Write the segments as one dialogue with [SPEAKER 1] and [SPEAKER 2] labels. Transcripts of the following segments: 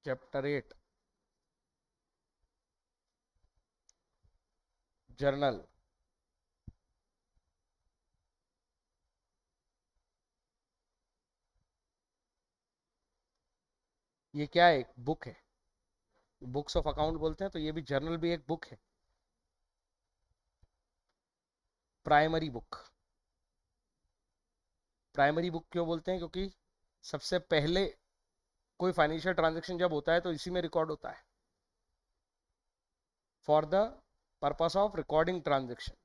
[SPEAKER 1] Chapter 8 journal. ये क्या है? एक बुक है, बुक्स ऑफ अकाउंट बोलते हैं, तो ये भी जर्नल भी एक बुक है, प्राइमरी बुक। प्राइमरी बुक क्यों बोलते हैं? क्योंकि सबसे पहले कोई फाइनेंशियल ट्रांजैक्शन जब होता है तो इसी में रिकॉर्ड होता है, for the purpose of recording transaction.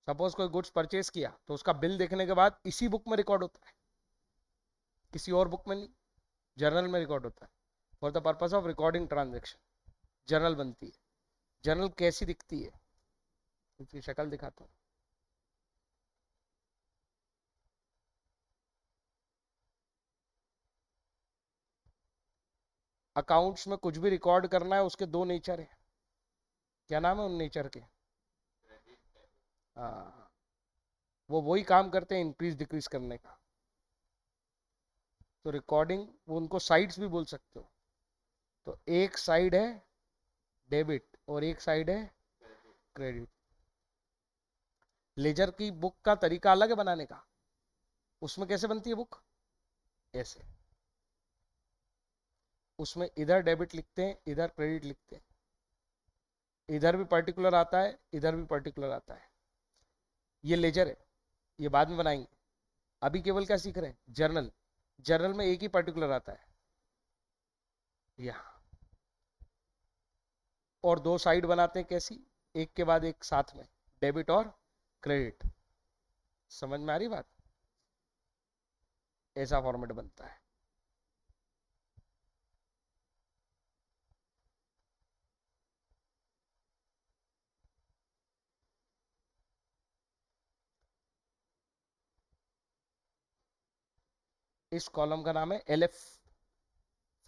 [SPEAKER 1] Suppose कोई गुड्स परचेज किया तो उसका बिल देखने के बाद इसी बुक में रिकॉर्ड होता है, किसी और बुक में नहीं, जर्नल में रिकॉर्ड होता है, for the purpose of recording transaction journal बनती है। जर्नल कैसी दिखती है? इसकी शक्ल दिखाता हूँ। अकाउंट्स में कुछ भी रिकॉर्ड करना है, उसके दो नेचर है। क्या नाम है उन नेचर के? हाँ, वो वही काम करते हैं इंक्रीज डिक्रीज करने का। तो रिकॉर्डिंग, वो उनको साइड्स भी बोल सकते हो। तो एक साइड है डेबिट और एक साइड है क्रेडिट। लेजर की बुक का तरीका अलग है बनाने का। उसमें कैसे बनती है बुक? ऐसे, उसमें इधर डेबिट लिखते हैं, इधर क्रेडिट लिखते हैं, इधर भी पर्टिकुलर आता है, इधर भी पर्टिकुलर आता है। ये लेजर है, ये बाद में बनाएंगे। अभी केवल क्या सीख रहे हैं? जर्नल। जर्नल में एक ही पर्टिकुलर आता है, यहाँ। और दो साइड बनाते हैं, कैसी? एक के बाद एक साथ में, डेबिट और क्रेडिट। समझ में आ रही बात? ऐसा फॉर्मेट बनता है। इस कॉलम का नाम है एलएफ।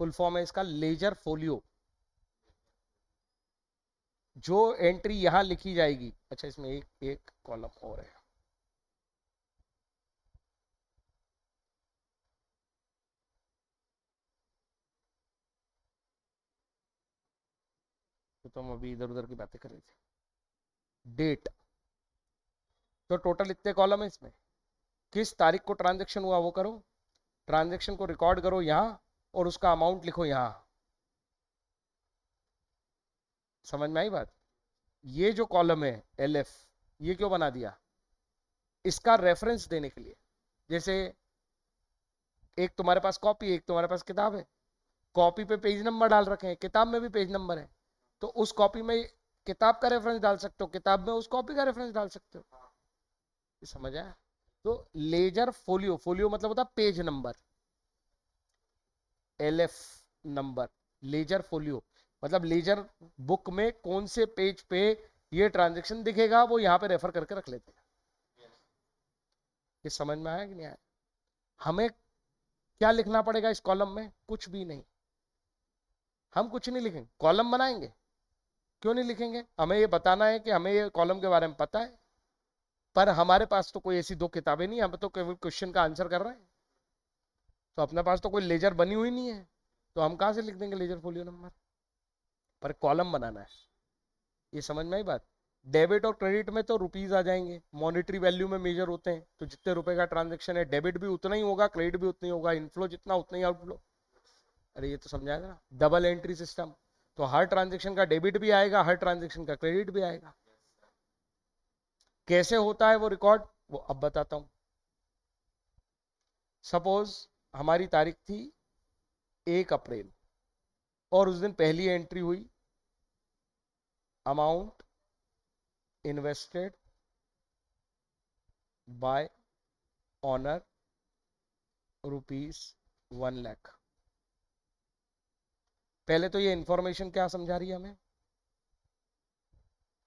[SPEAKER 1] फुल फॉर्म है इसका लेजर फोलियो। जो एंट्री यहां लिखी जाएगी, अच्छा इसमें एक एक कॉलम और है। तो तुम अभी इधर उधर की बातें कर रहे थे। डेट। तो टोटल इतने कॉलम है इसमें। किस तारीख को ट्रांजेक्शन हुआ वो करो, ट्रांजेक्शन को रिकॉर्ड करो यहां, और उसका अमाउंट लिखो यहां। समझ में आई बात? ये जो कॉलम है एल एफ, ये क्यों बना दिया? इसका रेफरेंस देने के लिए। जैसे एक तुम्हारे पास कॉपी है, एक तुम्हारे पास किताब है। कॉपी पे पेज नंबर डाल रखे हैं, किताब में भी पेज नंबर है। तो उस कॉपी में किताब का रेफरेंस डाल सकते हो, किताब में उस कॉपी का रेफरेंस डाल सकते हो। ये समझ आया? तो लेजर फोलियो, फोलियो मतलब होता है page number, L F number. Ledger folio मतलब लेजर बुक में कौन से पेज पे ये ट्रांजेक्शन दिखेगा, वो यहां पे रेफर करके रख लेते हैं। ये समझ में आया कि नहीं आया? हमें क्या लिखना पड़ेगा इस कॉलम में? कुछ भी नहीं। हम कुछ नहीं लिखेंगे, कॉलम बनाएंगे। क्यों नहीं लिखेंगे? हमें ये बताना है कि हमें ये कॉलम के बारे में पता है, पर हमारे पास तो कोई ऐसी दो किताबें नहीं, हम तो केवल क्वेश्चन का आंसर कर रहे हैं। तो अपने पास तो कोई लेजर बनी हुई नहीं है, तो हम कहां से लिख देंगे लेजर फोलियो नंबर? पर कॉलम बनाना है। ये समझ में आई बात? डेबिट और क्रेडिट में तो रुपीज आ जाएंगे, मॉनेटरी वैल्यू में मेजर होते हैं, तो जितने रुपए का ट्रांजेक्शन है, डेबिट भी उतना ही होगा, क्रेडिट भी उतना ही होगा, इनफ्लो जितना उतना ही आउटफ्लो। अरे ये तो समझाएगा ना, डबल एंट्री सिस्टम। तो हर ट्रांजेक्शन का डेबिट भी आएगा, हर ट्रांजेक्शन का क्रेडिट भी आएगा। कैसे होता है वो रिकॉर्ड, वो अब बताता हूं। सपोज हमारी तारीख थी 1 अप्रैल, और उस दिन पहली एंट्री हुई, अमाउंट इन्वेस्टेड बाय ऑनर ₹1,00,000। पहले तो ये इंफॉर्मेशन क्या समझा रही है हमें?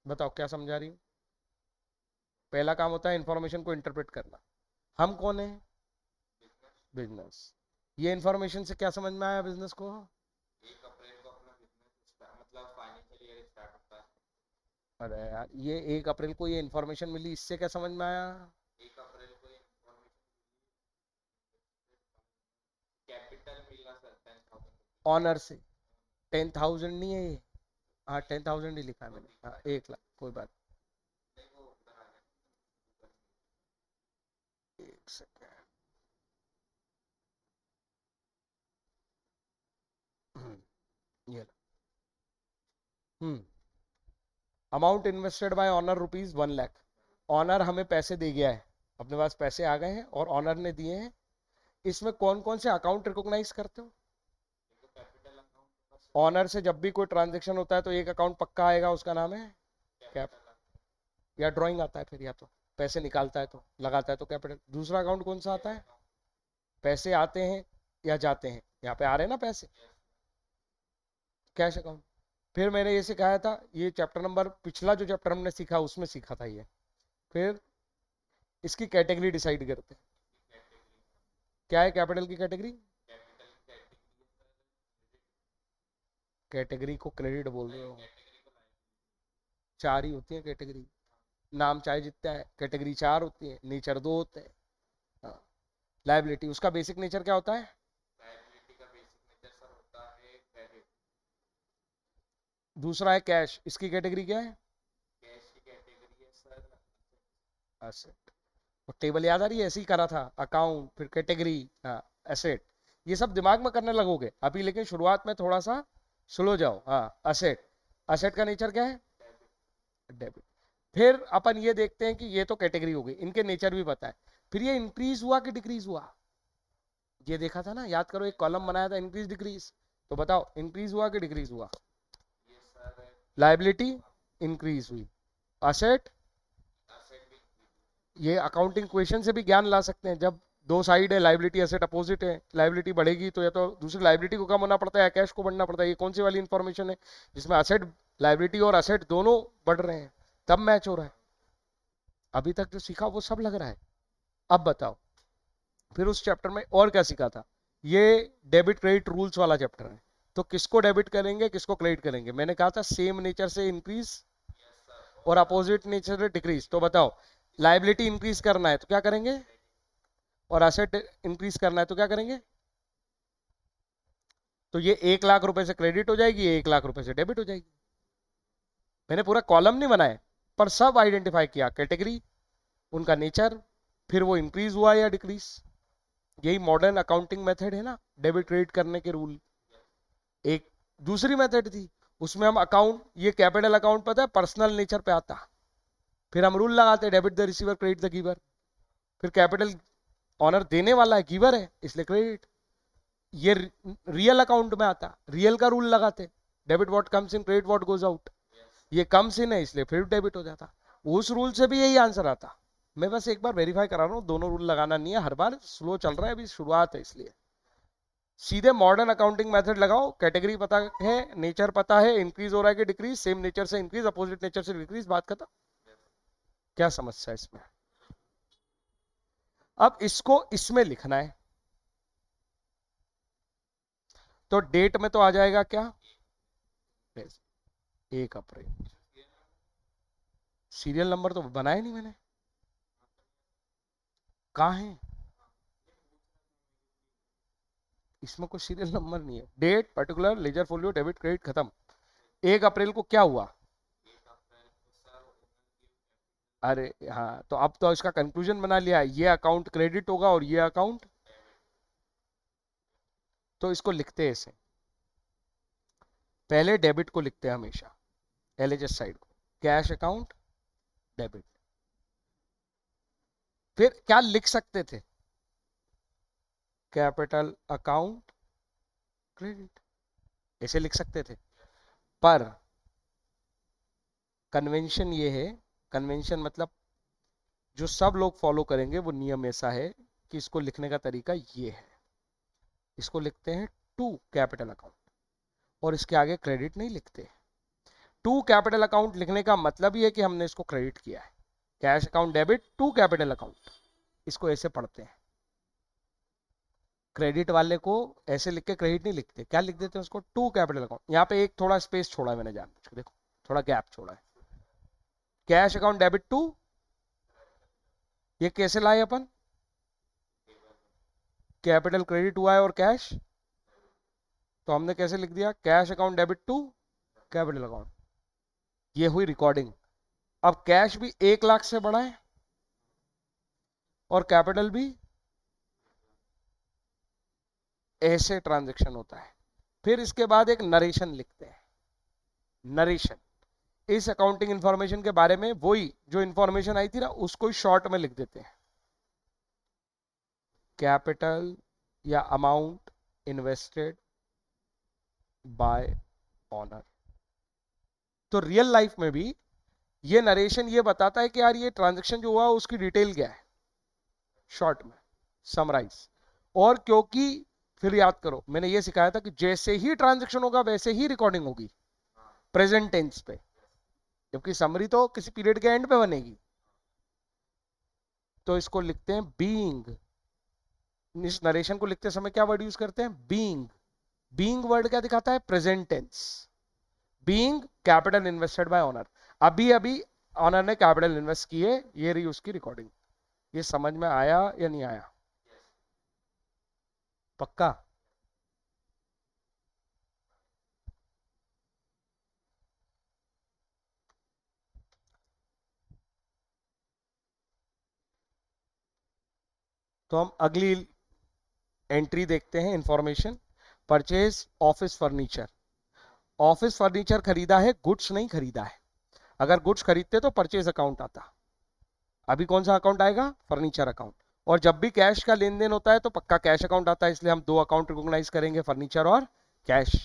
[SPEAKER 1] बताओ क्या समझा रही हूँ? पहला काम होता है इंफॉर्मेशन को इंटरप्रेट करना। हम कौन है? बिजनेस। ये इंफॉर्मेशन से क्या समझ में आया बिजनेस को?
[SPEAKER 2] 1 अप्रैल को अपना बिजनेस मतलब फाइनेंशियल ईयर स्टार्ट होता है।
[SPEAKER 1] अरे यार, ये 1 अप्रैल को ये इन्फॉर्मेशन मिली, इससे क्या समझ में आया?
[SPEAKER 2] 1 अप्रैल को इन्फॉर्मेशन, कैपिटल मिला सर 10,000।
[SPEAKER 1] ऑनर से 10,000 नहीं है ये? हाँ, 10,000 ही लिखा है मैंने, हाँ 1 लाख, कोई बात
[SPEAKER 2] नहीं, वो उधर आ गया।
[SPEAKER 1] नहीं। एक सेकेंड। ये amount invested by owner ₹1 lakh. Owner हमें पैसे दे गया है, अपने पास पैसे आ गए हैं और ऑनर ने दिए हैं। इसमें कौन कौन से अकाउंट रिकॉग्नाइज करते हो?
[SPEAKER 2] कैपिटल अकाउंट,
[SPEAKER 1] ऑनर से जब भी कोई ट्रांजेक्शन होता है तो एक अकाउंट पक्का आएगा, उसका नाम है कैप।
[SPEAKER 2] कैपिटल
[SPEAKER 1] या ड्राइंग आता है फिर, या तो पैसे निकालता है तो लगाता है तो कैपिटल। दूसरा अकाउंट कौन सा आता है? पैसे आते हैं या जाते हैं, यहाँ पे आ रहे हैं ना पैसे, कैश अकाउंट। फिर मैंने ये सिखाया था, ये चैप्टर नंबर पिछला जो चैप्टर हमने सीखा उसमें सीखा था ये। फिर इसकी कैटेगरी डिसाइड करते हैं। क्या है कैपिटल की कैटेगरी? कैटेगरी को क्रेडिट बोल रहे हो? चार ही होती है कैटेगरी, नाम चाहे जितना है, कैटेगरी चार होती है, नेचर दो होते हैं। हाँ। लाइबिलिटी, उसका बेसिक नेचर क्या होता है?
[SPEAKER 2] लायबिलिटी का बेसिक नेचर सर होता है क्रेडिट।
[SPEAKER 1] दूसरा है कैश, इसकी कैटेगरी क्या है?
[SPEAKER 2] कैश की कैटेगरी है सर
[SPEAKER 1] एसेट। और टेबल याद आ रही है, ऐसे ही करा था, अकाउंट फिर कैटेगरी, हाँ एसेट। ये सब दिमाग में करने लगोगे अभी, लेकिन शुरुआत में थोड़ा सा स्लो जाओ। हाँ, असेट, असेट का नेचर क्या है? डेबिट। फिर अपन ये देखते हैं कि ये तो कैटेगरी हो गई, इनके नेचर भी पता है। फिर ये इंक्रीज हुआ कि डिक्रीज हुआ, ये देखा था ना, याद करो, एक कॉलम बनाया था इंक्रीज डिक्रीज। तो बताओ इंक्रीज हुआ कि डिक्रीज हुआ?
[SPEAKER 2] ये सर
[SPEAKER 1] लाइबिलिटी इंक्रीज हुई, असेट।
[SPEAKER 2] असेट भी।
[SPEAKER 1] ये अकाउंटिंग क्वेश्चन से भी ज्ञान ला सकते हैं, जब दो साइड है, लाइबिलिटी एसेट अपोजिट है, लाइबिलिटी बढ़ेगी तो या तो दूसरी लाइबिलिटी को कम होना पड़ता है या कैश को बढ़ना पड़ता है। ये कौन सी वाली इंफॉर्मेशन है जिसमें असेट, लाइबिलिटी और असेट दोनों बढ़ रहे हैं, तब मैच हो रहा है? अभी तक जो सीखा वो सब लग रहा है। अब बताओ, फिर उस चैप्टर में और क्या सीखा था? ये डेबिट क्रेडिट रूल्स वाला चैप्टर है। तो किसको डेबिट करेंगे किसको क्रेडिट करेंगे? मैंने कहा था सेम नेचर से इंक्रीज और अपोजिट नेचर से डिक्रीज। तो बताओ, लाइबिलिटी इंक्रीज करना है तो क्या करेंगे, और असेट इंक्रीज करना है तो क्या करेंगे? तो ये 1 लाख रुपए से क्रेडिट हो जाएगी, ये 1 लाख रुपए से डेबिट हो जाएगी। मैंने पूरा कॉलम नहीं बनाया, पर सब आइडेंटिफाई किया, कैटेगरी, उनका नेचर, फिर वो इंक्रीज हुआ या डिक्रीज। यही मॉडर्न अकाउंटिंग मेथड है ना, डेबिट क्रेडिट करने के रूल। एक दूसरी मेथड थी, उसमें हम अकाउंट, ये कैपिटल अकाउंट पता है पर्सनल नेचर पे आता, फिर हम रूल लगाते, debit the receiver credit the giver. फिर कैपिटल, ऑनर देने वाला है, गिवर है, इसलिए क्रेडिट। ये रियल अकाउंट में आता, रियल का रूल लगाते, debit what comes in credit what goes out. ये कम्स इन है इसलिए फिर डेबिट हो जाता। उस रूल से भी यही आंसर आता। मैं बस एक बार वेरीफाई करा रहा हूँ, दोनों रूल लगाना नहीं है हर बार, स्लो चल रहा है अभी, शुरुआत है इसलिए। सीधे मॉडर्न अकाउंटिंग मेथड लगाओ, कैटेगरी पता है, नेचर पता है, इंक्रीज हो रहा है कि डिक्रीज, सेम नेचर से इंक्रीज, अपोजिट नेचर से डिक्रीज, बात खत्म। क्या समस्या है इसमें? अब इसको इसमें लिखना है, तो डेट में तो आ जाएगा क्या? 1 अप्रैल। सीरियल नंबर तो बनाया नहीं मैंने, कहाँ है? इसमें कोई सीरियल नंबर नहीं है। Date, particular, ledger folio, debit credit, खत्म। 1 अप्रैल को क्या हुआ?
[SPEAKER 2] 1 अप्रैल को सर
[SPEAKER 1] अरे हाँ, तो अब तो इसका कंक्लूजन बना लिया, ये अकाउंट क्रेडिट होगा और ये अकाउंट। तो इसको लिखते हैं ऐसे, पहले डेबिट को लिखते हैं हमेशा, एलएचएस साइड को, कैश अकाउंट डेबिट। फिर क्या लिख सकते थे? कैपिटल अकाउंट क्रेडिट, ऐसे लिख सकते थे। पर कन्वेंशन ये है, कन्वेंशन मतलब जो सब लोग फॉलो करेंगे वो नियम ऐसा है कि इसको लिखने का तरीका ये है, इसको लिखते हैं टू कैपिटल अकाउंट, और इसके आगे क्रेडिट नहीं लिखते। टू कैपिटल अकाउंट लिखने का मतलब ये है कि हमने इसको क्रेडिट किया है, cash account debit to capital account, इसको ऐसे पढ़ते हैं। क्रेडिट वाले को ऐसे लिख के क्रेडिट नहीं लिखते, क्या लिख देते हैं उसको, टू कैपिटल अकाउंट। यहाँ पे एक थोड़ा स्पेस छोड़ा है मैंने जानबूझ के, देखो थोड़ा गैप छोड़ा है, कैश अकाउंट डेबिट टू, ये कैसे लाए अपन, कैपिटल क्रेडिट हुआ है और कैश, तो हमने कैसे लिख दिया, cash account debit to capital account, ये हुई रिकॉर्डिंग। अब कैश भी 1 लाख से बड़ा है और कैपिटल भी, ऐसे ट्रांजैक्शन होता है। फिर इसके बाद एक नरेशन लिखते हैं, नरेशन, इस अकाउंटिंग इंफॉर्मेशन के बारे में वही जो इंफॉर्मेशन आई थी ना उसको शॉर्ट में लिख देते हैं, कैपिटल या अमाउंट इन्वेस्टेड बाय ऑनर। तो रियल लाइफ में भी ये नरेशन ये बताता है कि यार ये ट्रांजैक्शन जो हुआ उसकी डिटेल क्या है, शॉर्ट में समराइज। और क्योंकि फिर याद करो मैंने ये सिखाया था कि जैसे ही ट्रांजैक्शन होगा वैसे ही रिकॉर्डिंग होगी प्रेजेंट टेंस पे, जबकि समरी तो किसी पीरियड के एंड पे बनेगी। तो इसको लिखते हैं बीइंग, इस नरेशन को लिखते समय क्या वर्ड यूज करते हैं, बीइंग। बीइंग वर्ड क्या दिखाता है, present tense. Being capital invested by owner, अभी अभी ऑनर ने कैपिटल इन्वेस्ट किए, ये रही उसकी रिकॉर्डिंग। ये समझ में आया या नहीं आया, पक्का? तो हम अगली एंट्री देखते हैं, information, purchase office furniture. Office furniture खरीदा है, गुड्स नहीं खरीदा है। अगर गुड्स खरीदते तो परचेज अकाउंट आता, अभी कौन सा अकाउंट आएगा, फर्नीचर अकाउंट। और जब भी कैश का लेन देन होता है तो पक्का कैश अकाउंट आता है, इसलिए हम 2 अकाउंट रिकॉग्नाइज करेंगे, फर्नीचर और कैश।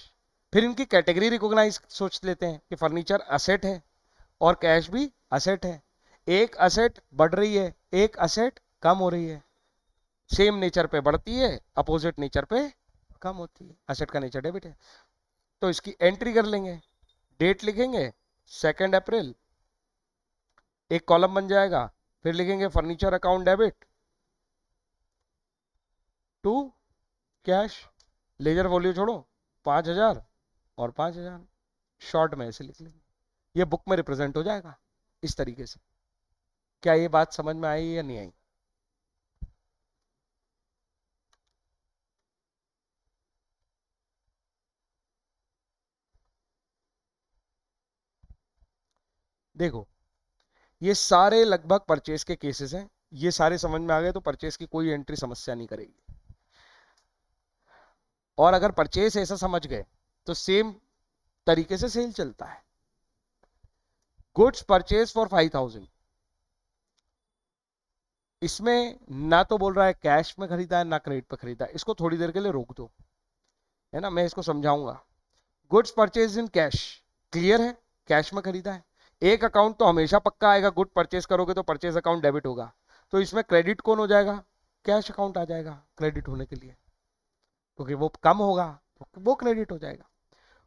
[SPEAKER 1] फिर इनकी कैटेगरी रिकॉग्नाइज सोच लेते हैं कि फर्नीचर असेट है और कैश भी असेट है। एक असेट बढ़ रही है, एक असेट कम हो रही है, सेम नेचर पे बढ़ती है, अपोजिट नेचर पे कम होती है। असेट का नेचर डेबिट है, तो इसकी एंट्री कर लेंगे, डेट लिखेंगे 2 अप्रैल, एक कॉलम बन जाएगा। फिर लिखेंगे furniture account debit to cash, ledger value छोड़ो, 5,000 और 5,000, शॉर्ट में ऐसे लिख लेंगे, ये बुक में रिप्रेजेंट हो जाएगा इस तरीके से। क्या ये बात समझ में आई या नहीं आई? देखो ये सारे लगभग परचेस के केसेस हैं, ये सारे समझ में आ गए तो परचेस की कोई एंट्री समस्या नहीं करेगी। और अगर परचेस ऐसा समझ गए तो सेम तरीके से सेल चलता है। गुड्स परचेस फॉर 5,000, इसमें ना तो बोल रहा है कैश में खरीदा है ना क्रेडिट पे खरीदा है, इसको थोड़ी देर के लिए रोक दो, है ना, मैं इसको समझाऊंगा। Goods purchase in cash, clear है, कैश में खरीदा है। एक अकाउंट तो हमेशा पक्का आएगा, गुड परचेज करोगे तो परचेज अकाउंट डेबिट होगा, तो इसमें क्रेडिट कौन हो जाएगा, कैश अकाउंट आ जाएगा क्रेडिट होने के लिए, क्योंकि वो कम होगा तो वो क्रेडिट हो जाएगा।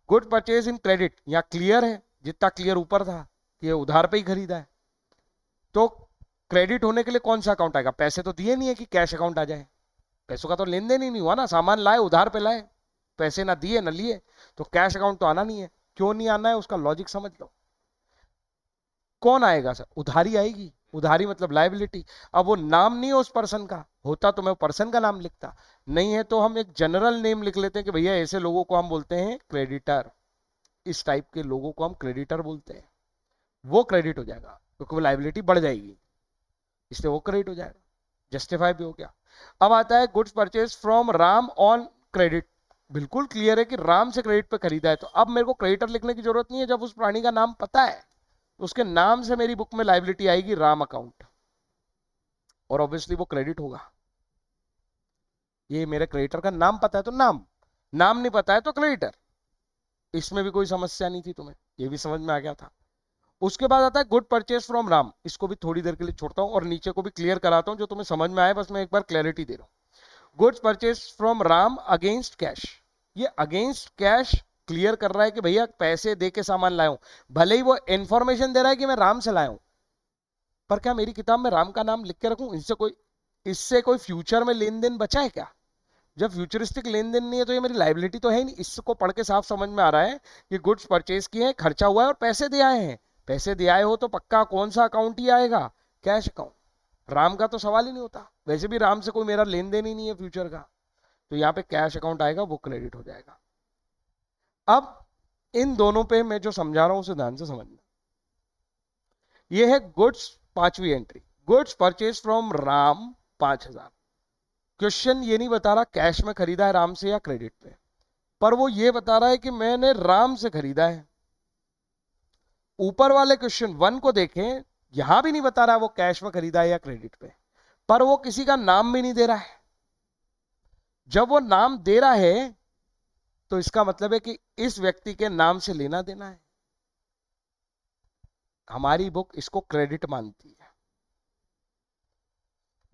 [SPEAKER 1] गुड परचेज इन क्रेडिट, यहाँ क्लियर है, जितना क्लियर ऊपर था कि ये उधार पे ही खरीदा है, तो क्रेडिट होने के लिए कौन सा अकाउंट आएगा, पैसे तो दिए नहीं है कि कैश अकाउंट आ जाए, पैसों का तो लेन देन ही नहीं हुआ ना, सामान लाए उधार पे लाए, पैसे ना दिए ना लिए, तो कैश अकाउंट तो आना नहीं है। क्यों नहीं आना है उसका लॉजिक समझ लो। कौन आएगा सर, उधारी आएगी, उधारी मतलब लायबिलिटी। अब वो नाम नहीं है उस पर्सन का, होता तो मैं पर्सन का नाम लिखता, नहीं है तो हम एक जनरल नेम लिख लेते हैं कि भैया ऐसे लोगों को हम बोलते हैं क्रेडिटर, इस टाइप के लोगों को हम क्रेडिटर बोलते हैं, वो क्रेडिट हो जाएगा क्योंकि वो लायबिलिटी बढ़ जाएगी, इसलिए वो क्रेडिट हो जाएगा, जस्टिफाई भी हो गया। अब आता है goods purchase from Ram on credit, बिल्कुल क्लियर है कि राम से क्रेडिट पे खरीदा है, तो अब मेरे को क्रेडिटर लिखने की जरूरत नहीं है, जब उस प्राणी का नाम पता है तो उसके नाम से मेरी बुक में लायबिलिटी आएगी राम अकाउंट, और ऑब्वियसली वो क्रेडिट होगा। ये मेरे क्रेडिटर का नाम पता है तो नाम, नाम नहीं पता है तो क्रेडिटर, इसमें भी कोई समस्या नहीं थी तुम्हें, ये भी समझ में आ गया था। उसके बाद आता है गुड परचेज फ्रॉम राम, इसको भी थोड़ी देर के लिए छोड़ता हूं और नीचे को भी क्लियर कराता हूं, जो तुम्हें समझ में आए बस मैं एक बार क्लैरिटी दे रहा हूं। Goods purchase from Ram against cash, ये अगेंस्ट कैश क्लियर कर रहा है कि भैया पैसे दे के सामान लाया हूं, भले ही वो इंफॉर्मेशन दे रहा है कि मैं राम से लाया हूं, पर क्या मेरी किताब में राम का नाम लिख के रखूं, इससे कोई फ्यूचर में लेन देन बचा है क्या? जब फ्यूचरिस्टिक लेन देन नहीं है तो ये मेरी लाइबिलिटी तो है ही नहीं। इसको पढ़ के साफ समझ में आ रहा है कि गुड्स परचेज किए हैं, खर्चा हुआ है और पैसे दे आए हैं, पैसे दिए आए हो तो पक्का कौन सा अकाउंट ही आएगा, कैश अकाउंट। राम का तो सवाल ही नहीं होता, वैसे भी राम से कोई मेरा लेन देन ही नहीं है फ्यूचर का, तो यहाँ पे कैश अकाउंट आएगा, वो क्रेडिट हो जाएगा। अब इन दोनों पे मैं जो समझा रहा हूं उसे ध्यान से समझना। ये है गुड्स, पांचवी entry, goods purchase from Ram 5,000। Question ये नहीं बता रहा कैश में खरीदा है राम से या क्रेडिट पे, पर वो ये बता रहा है कि मैंने राम से खरीदा है। ऊपर वाले क्वेश्चन 1 को देखें, यहां भी नहीं बता रहा वो कैश में खरीदा है या क्रेडिट पे, पर वो किसी का नाम भी नहीं दे रहा है। जब वो नाम दे रहा है तो इसका मतलब है कि इस व्यक्ति के नाम से लेना देना है। हमारी बुक इसको क्रेडिट मानती है।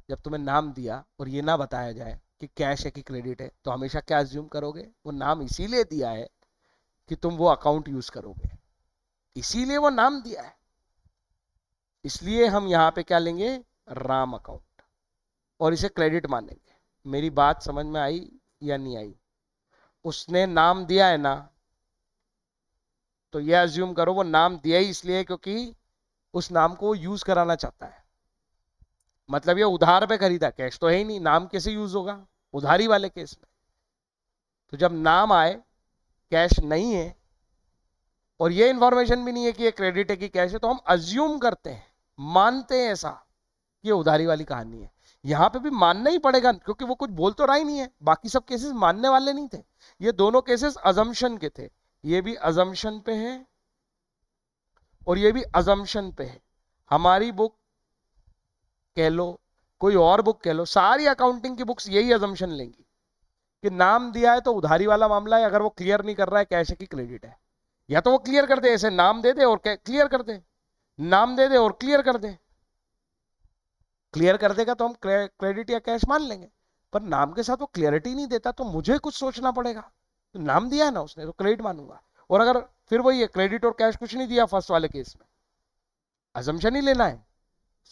[SPEAKER 1] जब तुम्हें नाम दिया और ये ना बताया जाए कि कैश है कि क्रेडिट है, तो हमेशा क्या अज्यूम करोगे, वो नाम इसीलिए दिया है कि तुम वो अकाउंट यूज करोगे, इसीलिए वो नाम दिया है। इसलिए हम यहां पे क्या लेंगे, राम अकाउंट, और इसे क्रेडिट मानेंगे। मेरी बात समझ में आई या नहीं आई? उसने नाम दिया है ना, तो ये अज्यूम करो वो नाम दिया ही इसलिए क्योंकि उस नाम को यूज कराना चाहता है। मतलब ये उधार पे खरीदा, कैश तो है ही नहीं, नाम कैसे यूज होगा उधारी वाले केस में। तो जब नाम आए, कैश नहीं है, और ये इंफॉर्मेशन भी नहीं है कि ये क्रेडिट है कि कैश है, तो हम अज्यूम करते हैं, मानते हैं ऐसा कि ये उधारी वाली कहानी है। यहां पे भी मानना ही पड़ेगा क्योंकि वो कुछ बोल तो रहा ही नहीं है। बाकी सब केसेस मानने वाले नहीं थे, ये दोनों केसेस अजम्पशन के थे। ये भी अजम्पशन पे है और ये भी अजम्पशन पे है। हमारी बुक कह लो, कोई और बुक कह लो, सारी अकाउंटिंग की बुक्स यही अजम्पशन लेंगी कि नाम दिया है तो उधारी वाला मामला है। अगर वो क्लियर नहीं कर रहा है कैश है कि क्रेडिट है, या तो वो क्लियर कर दे, ऐसे नाम दे दे और क्लियर कर दे, नाम दे दे और क्लियर कर दे। क्लियर कर देगा तो हम क्रेडिट या कैश मान लेंगे, पर नाम के साथ वो क्लियरिटी नहीं देता तो मुझे कुछ सोचना पड़ेगा। तो नाम दिया है ना उसने, तो क्रेडिट मानूंगा। और अगर फिर वही है, क्रेडिट और कैश कुछ नहीं दिया फर्स्ट वाले केस में, अजम्पशन ही लेना है।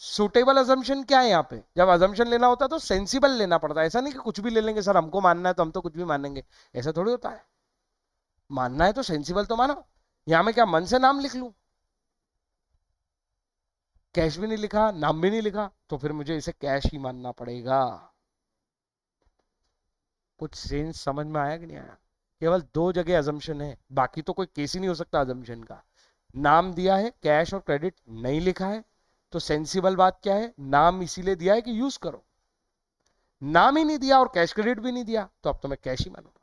[SPEAKER 1] सुटेबल अजम्पशन क्या है यहाँ पे, जब अजम्पशन लेना होता है तो सेंसिबल लेना पड़ता है। ऐसा नहीं कि कुछ भी ले लेंगे, सर हमको मानना है तो हम तो कुछ भी मानेंगे, ऐसा थोड़ी होता है। मानना है तो सेंसिबल तो मानो। यहां में क्या मन से नाम लिख लूं, कैश भी नहीं लिखा, नाम भी नहीं लिखा, तो फिर मुझे इसे कैश ही मानना पड़ेगा। कुछ सेंस समझ में आया कि नहीं आया? केवल 2 जगह अजम्पशन है, बाकी तो कोई केस ही नहीं हो सकता अजम्पशन का। नाम दिया है, कैश और क्रेडिट नहीं लिखा है, तो सेंसिबल बात क्या है, नाम इसीलिए दिया है कि यूज करो। नाम ही नहीं दिया और कैश क्रेडिट भी नहीं दिया, तो अब तो मैं कैश ही मानूंगा।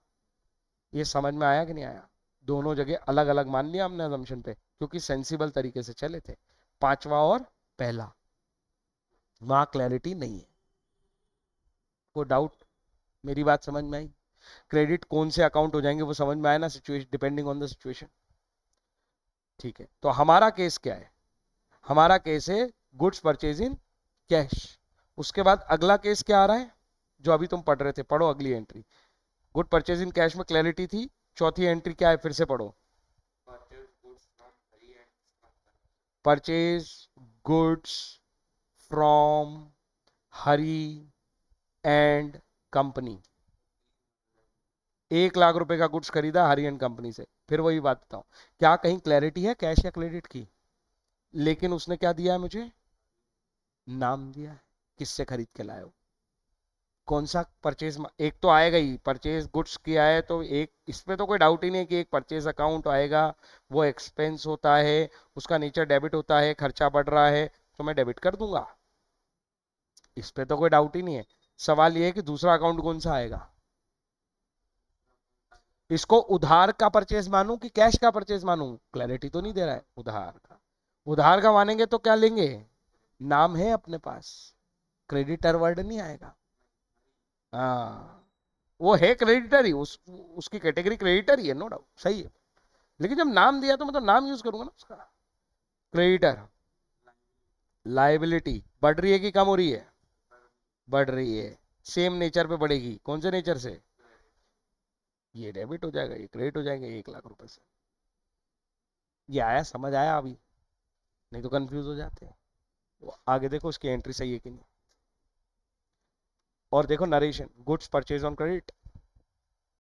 [SPEAKER 1] ये समझ में आया कि नहीं आया? दोनों जगह अलग अलग मान लिया हमने अजम्पशन पे, क्योंकि सेंसिबल तरीके से चले थे। पांचवा और पहला, वहां क्लैरिटी नहीं है। वो डाउट, मेरी बात समझ में आई? क्रेडिट कौन से अकाउंट हो जाएंगे वो समझ में आया ना, situation depending on the situation. ठीक है, तो हमारा केस क्या है? हमारा केस है गुड्स परचेज इन कैश। उसके बाद अगला केस क्या आ रहा है, जो अभी तुम पढ़ रहे थे, पढ़ो अगली entry. Good purchase in cash में क्लैरिटी थी, चौथी एंट्री क्या है, फिर से पढ़ो। Purchase goods from Hari and company. 1 lakh रुपए का गुड्स खरीदा हरी एंड कंपनी से। फिर वही बात बताओ, क्या कहीं क्लैरिटी है कैश या क्रेडिट की? लेकिन उसने क्या दिया है मुझे, नाम दिया है, किससे खरीद के लाए हो, कौन सा परचेज। एक तो आएगा ही, परचेज गुड्स किया है तो एक, इसमें तो कोई डाउट ही नहीं है कि एक परचेज अकाउंट आएगा, वो एक्सपेंस होता है, उसका नेचर डेबिट होता है, खर्चा बढ़ रहा है तो मैं डेबिट कर दूंगा, इस पे तो कोई डाउट ही नहीं है। सवाल ये है कि दूसरा अकाउंट कौन सा आएगा, इसको उधार का परचेज मानूं कि कैश का परचेज मानूं? क्लैरिटी तो नहीं दे रहा है उधार का। उधार का मानेंगे तो क्या लेंगे, नाम है अपने पास, क्रेडिटर वर्ड नहीं आएगा। हाँ, वो है क्रेडिटर ही, उसकी कैटेगरी क्रेडिटर ही है, नो डाउट, सही है। लेकिन जब नाम दिया तो मतलब नाम यूज करूंगा ना उसका। क्रेडिटर, लाइबिलिटी बढ़ रही है कि कम हो रही है? बढ़ रही है। सेम नेचर पे बढ़ेगी, कौन से नेचर से? ये डेबिट हो जाएगा, ये क्रेडिट हो जाएगा 1 लाख रुपए से। ये आया, समझ आया अभी? नहीं तो कंफ्यूज हो जाते हैं। वो आगे देखो उसकी एंट्री सही है कि नहीं। और देखो narration, goods purchase on credit